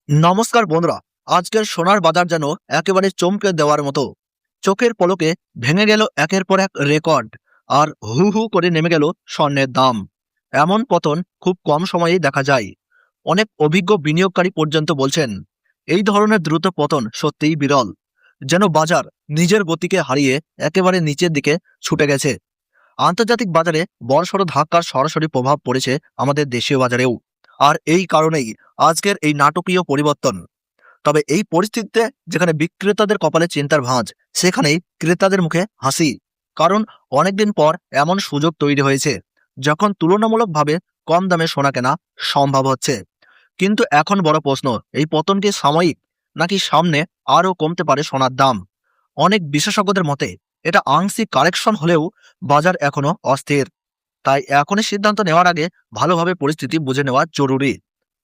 নমস্কার বন্ধুরা। আজকের সোনার বাজার যেন একেবারে চমকে দেওয়ার মতো। চোখের পলকে ভেঙে গেল একের পর এক রেকর্ড, আর হু হু করে নেমে গেল স্বর্ণের দাম। এমন পতন খুব কম সময়েই দেখা যায়। অনেক অভিজ্ঞ বিনিয়োগকারী পর্যন্ত বলছেন এই ধরনের দ্রুত পতন সত্যিই বিরল। যেন বাজার নিজের গতিকে হারিয়ে একেবারে নিচের দিকে ছুটে গেছে। আন্তর্জাতিক বাজারে বড়সড় ধাক্কার সরাসরি প্রভাব পড়েছে আমাদের দেশীয় বাজারেও। আর এই কারণেই আজকের এই নাটকীয় পরিবর্তন। তবে এই পরিস্থিতিতে যেখানে বিক্রেতাদের কপালে চিন্তার ভাঁজ, সেখানেই ক্রেতাদের মুখে হাসি। কারণ অনেকদিন পর এমন সুযোগ তৈরি হয়েছে যখন তুলনামূলকভাবে কম দামে সোনা কেনা সম্ভব হচ্ছে। কিন্তু এখন বড় প্রশ্ন, এই পতন কি সাময়িক, নাকি সামনে আরও কমতে পারে সোনার দাম? অনেক বিশেষজ্ঞদের মতে এটা আংশিক কারেকশন হলেও বাজার এখনো অস্থির। তাই এখনই সিদ্ধান্ত নেওয়ার আগে ভালোভাবে পরিস্থিতি বুঝে নেওয়া জরুরি।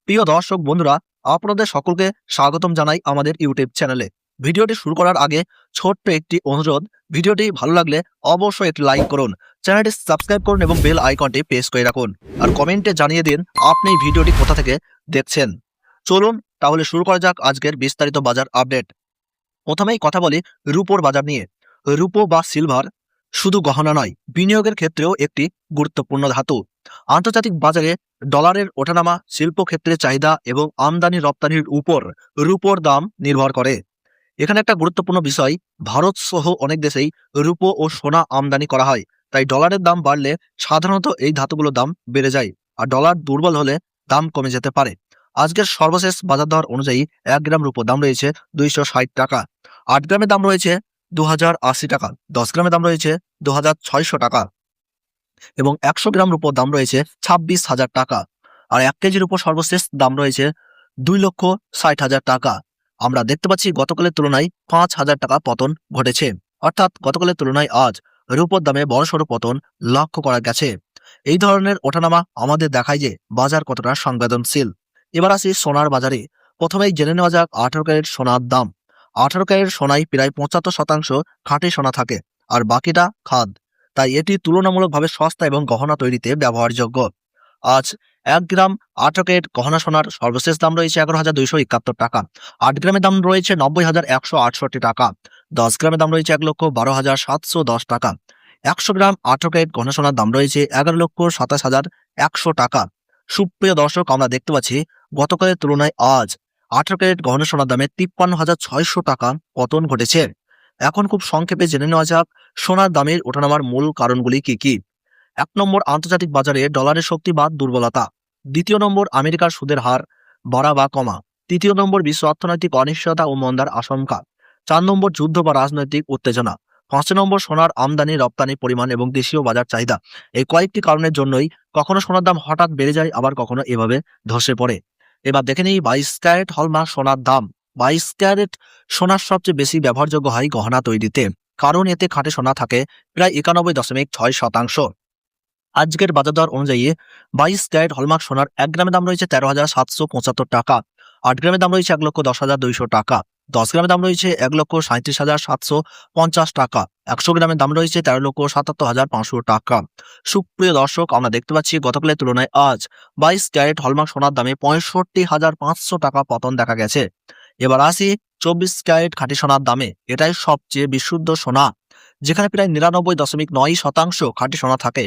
প্রিয় দর্শক বন্ধুরা, আপনাদের সকলকে স্বাগতম জানাই আমাদের ইউটিউব চ্যানেলে। ভিডিওটি শুরু করার আগে ছোট্ট একটি অনুরোধ, ভিডিওটি ভালো লাগলে অবশ্যই একটি লাইক করুন, চ্যানেলটি সাবস্ক্রাইব করুন এবং বেল আইকনটি প্রেস করে রাখুন। আর কমেন্টে জানিয়ে দিন আপনি এই ভিডিওটি কোথা থেকে দেখছেন। চলুন তাহলে শুরু করা যাক আজকের বিস্তারিত বাজার আপডেট। প্রথমেই কথা বলি রূপোর বাজার নিয়ে। রূপো বা সিলভার শুধু গহনা নয়, বিনিয়োগের ক্ষেত্রেও একটি গুরুত্বপূর্ণ ধাতু। আন্তর্জাতিক বাজারে ডলারের ওঠানামা, শিল্পক্ষেত্রে চাহিদা এবং আমদানি রপ্তানির উপর রূপোর দাম নির্ভর করে। এখানে একটা গুরুত্বপূর্ণ বিষয়, ভারত সহ অনেক দেশেই রূপো ও সোনা আমদানি করা হয়। তাই ডলারের দাম বাড়লে সাধারণত এই ধাতুগুলোর দাম বেড়ে যায়, আর ডলার দুর্বল হলে দাম কমে যেতে পারে। আজকের সর্বশেষ বাজার দর অনুযায়ী 1 গ্রাম রূপোর দাম রয়েছে 260 টাকা, 8 গ্রামের দাম রয়েছে 2080 টাকা, 10 গ্রামের দাম রয়েছে 2600 টাকা এবং 100 গ্রাম রূপোর দাম রয়েছে 26,000 টাকা। আর 1 কেজির উপর সর্বশেষ দাম রয়েছে 2,60,000 টাকা। আমরা দেখতে পাচ্ছি গতকালের তুলনায় 5,000 টাকা পতন ঘটেছে। অর্থাৎ গতকালের তুলনায় আজ রূপোর দামে বড়সড় পতন লক্ষ্য করা গেছে। এই ধরনের ওঠানামা আমাদের দেখায় যে বাজার কতটা সংবেদনশীল। এবার আসি সোনার বাজারে। প্রথমেই জেনে নেওয়া যাক 18 ক্যারেট সোনার দাম। 18 ক্যারেট সোনায় প্রায় 75% খাঁটি সোনা থাকে, আর বাকিটা খাদ। তাই এটি তুলনামূলকভাবে সস্তা এবং গহনা তৈরিতে ব্যবহারযোগ্য। আজ 1 গ্রাম 18 ক্যারেট গহনা সোনার সর্বশেষ দাম রয়েছে 11,271 টাকা, 8 গ্রামের দাম রয়েছে 90,168 টাকা, 10 গ্রামের দাম রয়েছে 1,12,710 টাকা, 100 গ্রাম 18 ক্যারেট গহনা সোনার দাম রয়েছে 11,27,100 টাকা। সুপ্রিয় দর্শক, আমরা দেখতে পাচ্ছি গতকালের তুলনায় আজ 18 ক্যারেট গহনা সোনার দামে 53,600 টাকা পতন ঘটেছে। এখন খুব সংক্ষেপে জেনে নেওয়া যাক সোনার দামের ওঠানামার মূল কারণগুলি কি কি। 1 নম্বর, আন্তর্জাতিক বাজারে ডলারের শক্তি বা দুর্বলতা। 2য় নম্বর, আমেরিকার সুদের হার বাড়া বা কমা। 3য় নম্বর, বিশ্ব অর্থনৈতিক অনিশ্চয়তা ও মন্দার আশঙ্কা। 4 নম্বর, যুদ্ধ বা রাজনৈতিক উত্তেজনা। 5 নম্বর, সোনার আমদানি রপ্তানি পরিমাণ এবং দেশীয় বাজার চাহিদা। এই কয়েকটি কারণের জন্যই কখনো সোনার দাম হঠাৎ বেড়ে যায়, আবার কখনো এভাবে ধসে পড়ে। এবার দেখে নিই 22 ক্যারেট হলমার্ক সোনার দাম। 22 ক্যারেট সোনার সবচেয়ে বেশি ব্যবহারযোগ্য হয় গহনা তৈরিতে, কারণ এতে খাঁটি সোনা থাকে প্রায় 91.6%। আজকের বাজার দর অনুযায়ী 22 ক্যারেট হলমার্ক সোনার 1 গ্রামের দাম রয়েছে 13,775 টাকা, 8 গ্রামের দাম রয়েছে 1,10,200 টাকা, 10 গ্রামের দাম রয়েছে 1,37,750 টাকা, 100 গ্রামের দাম রয়েছে 13,77,500 টাকা। সুপ্রিয় দর্শক, আমরা দেখতে পাচ্ছি গতকালের তুলনায় আজ 22 ক্যারেট হলমার্ক সোনার দামে 65,500 টাকা পতন দেখা গেছে। এবার আসি 24 ক্যারেট খাঁটি সোনার দামে। এটাই সবচেয়ে বিশুদ্ধ সোনা, যেখানে প্রায় 99.9% খাঁটি সোনা থাকে।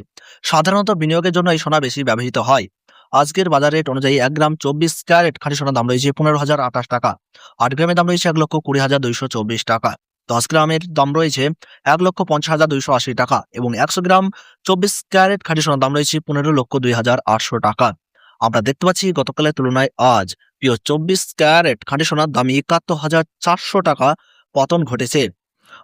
সাধারণত বিনিয়োগের জন্য এই সোনা বেশি ব্যবহৃত হয়। আজকের বাজার রেট অনুযায়ী 1 গ্রাম 24 ক্যারেট খাঁটি সোনার দাম রয়েছে 15,028 টাকা, 8 গ্রামের দাম রয়েছে 1,20,224 টাকা, 10 গ্রামের দাম রয়েছে 1,50,280 টাকা এবং 100 গ্রাম 24 ক্যারেট খাঁটি সোনার দাম রয়েছে 15,02,800 টাকা। আমরা দেখতে পাচ্ছি গতকালের তুলনায় আজ প্রিয় 24 ক্যারেট খাঁটি সোনার দামে 71,400 টাকা পতন ঘটেছে।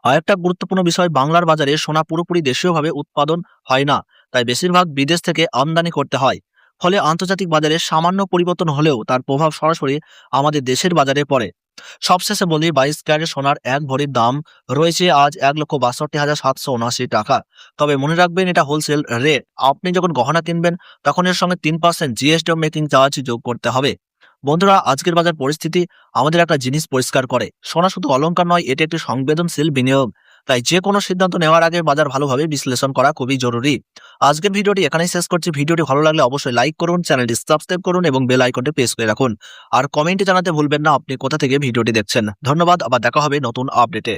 আর একটা গুরুত্বপূর্ণ বিষয়, বাংলার বাজারে সোনা পুরোপুরি দেশীয়ভাবে উৎপাদন হয় না, তাই বেশিরভাগ বিদেশ থেকে আমদানি করতে হয়। ফলে আন্তর্জাতিক বাজারে সামান্য পরিবর্তন হলেও তার প্রভাব সরাসরি আমাদের দেশের বাজারে পড়ে। সবশেষে বলি 22 ক্যারেট সোনার 1 ভরির দাম রয়েছে আজ 1,62,779 টাকা। তবে মনে রাখবেন, এটা হোলসেল রেট। আপনি যখন গহনা কিনবেন তখন এর সঙ্গে 3% জিএসটি ও মেকিং চার্জ যোগ করতে হবে। বন্ধুরা, আজকের বাজার পরিস্থিতি আমাদের একটা জিনিস পরিষ্কার করে, সোনা শুধু অলংকার নয়, এটা একটি সংবেদনশীল বিনিয়োগ। তাই যে কোনো সিদ্ধান্ত নেওয়ার আগে বাজার ভালোভাবে বিশ্লেষণ করা খুবই জরুরি। আজকের ভিডিওটি এখানেই শেষ করছি। ভিডিওটি ভালো লাগলে অবশ্যই লাইক করুন, চ্যানেলটি সাবস্ক্রাইব করুন এবং বেল আইকনটি প্রেস করে রাখুন। আর কমেন্টে জানাতে ভুলবেন না আপনি কোথা থেকে ভিডিওটি দেখছেন। ধন্যবাদ, আবার দেখা হবে নতুন আপডেটে।